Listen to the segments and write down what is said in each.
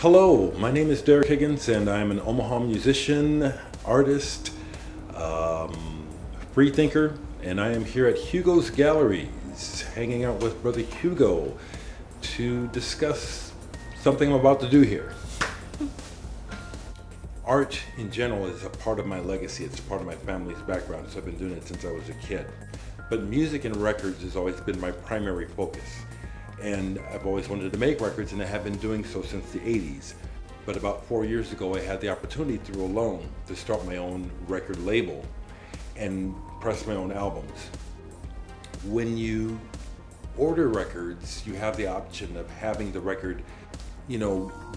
Hello, my name is Dereck Higgins and I'm an Omaha musician, artist, free thinker, and I am here at Hugo's Galleries hanging out with brother Hugo to discuss something I'm about to do here. Art in general is a part of my legacy. It's part of my family's background, so I've been doing it since I was a kid. But music and records has always been my primary focus. And I've always wanted to make records, and I have been doing so since the 80s. But about 4 years ago, I had the opportunity through a loan to start my own record label and press my own albums. When you order records, you have the option of having the record,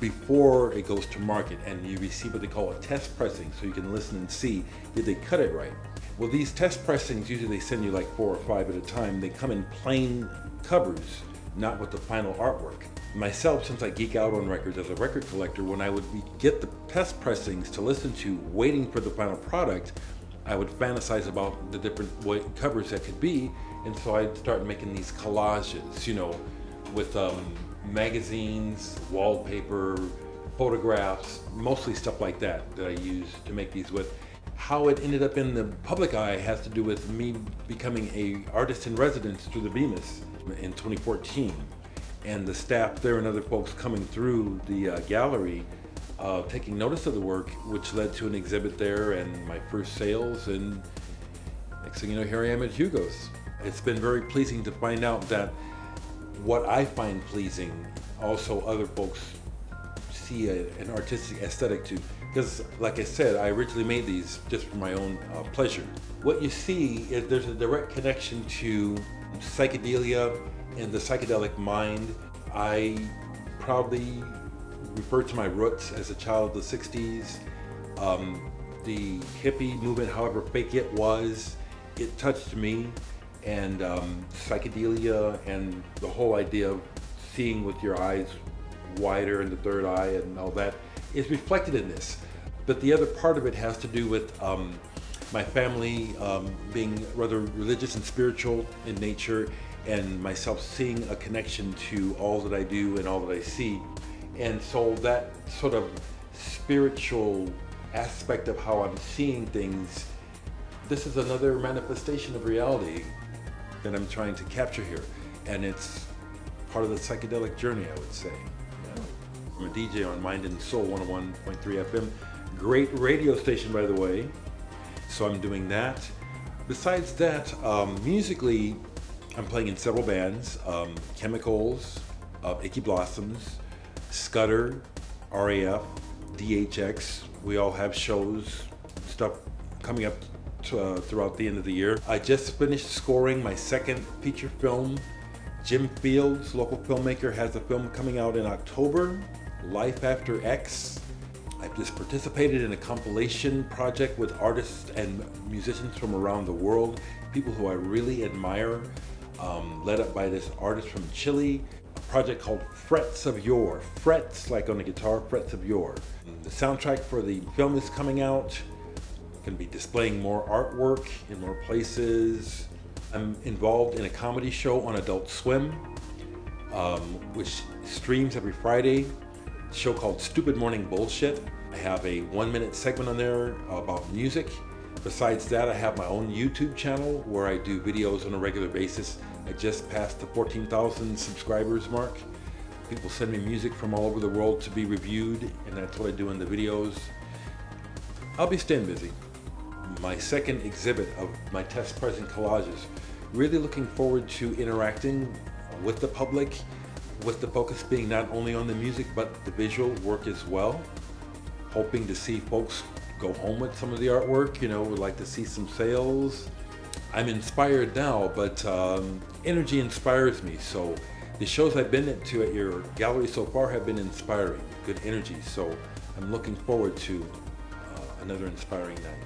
before it goes to market, and you receive what they call a test pressing, so you can listen and see, did they cut it right? Well, these test pressings, usually they send you like 4 or 5 at a time. They come in plain covers, not with the final artwork. Myself, since I geek out on records as a record collector, when I would get the test pressings to listen to, waiting for the final product, I would fantasize about the different covers that could be, and so I'd start making these collages, with magazines, wallpaper, photographs, mostly stuff like that I use to make these with. How it ended up in the public eye has to do with me becoming an artist in residence through the Bemis in 2014, and the staff there and other folks coming through the gallery taking notice of the work, which led to an exhibit there and my first sales, and next thing you know, here I am at Hugo's. It's been very pleasing to find out that what I find pleasing, also other folks see an artistic aesthetic to. Because, like I said, I originally made these just for my own pleasure. What you see is there's a direct connection to psychedelia and the psychedelic mind. I proudly refer to my roots as a child of the 60s. The hippie movement, however fake it was, it touched me. And psychedelia and the whole idea of seeing with your eyes wider and the third eye and all that is reflected in this. But the other part of it has to do with my family being rather religious and spiritual in nature, and myself seeing a connection to all that I do and all that I see. And so that sort of spiritual aspect of how I'm seeing things, this is another manifestation of reality that I'm trying to capture here. And it's part of the psychedelic journey, I would say. I'm a DJ on Mind and Soul 101.3 FM. Great radio station, by the way. So I'm doing that. Besides that, musically, I'm playing in several bands. Chemicals, Icky Blossoms, Scudder, RAF, DHX. We all have shows, stuff coming up throughout the end of the year. I just finished scoring my second feature film. Jim Fields, local filmmaker, has a film coming out in October, Life After X. I've just participated in a compilation project with artists and musicians from around the world, people who I really admire, led up by this artist from Chile, a project called Frets of Yore. Frets, like on the guitar, Frets of Yore. The soundtrack for the film is coming out. Going to be displaying more artwork in more places. I'm involved in a comedy show on Adult Swim, which streams every Friday. A show called Stupid Morning Bullshit. I have a 1-minute segment on there about music. Besides that, I have my own YouTube channel where I do videos on a regular basis. I just passed the 14,000 subscribers mark. People send me music from all over the world to be reviewed, and that's what I do in the videos. I'll be staying busy. My second exhibit of my test pressing collages. Really looking forward to interacting with the public, with the focus being not only on the music but the visual work as well. Hoping to see folks go home with some of the artwork, would like to see some sales. I'm inspired now, but energy inspires me, so the shows I've been to at your gallery so far have been inspiring, good energy, so I'm looking forward to another inspiring night.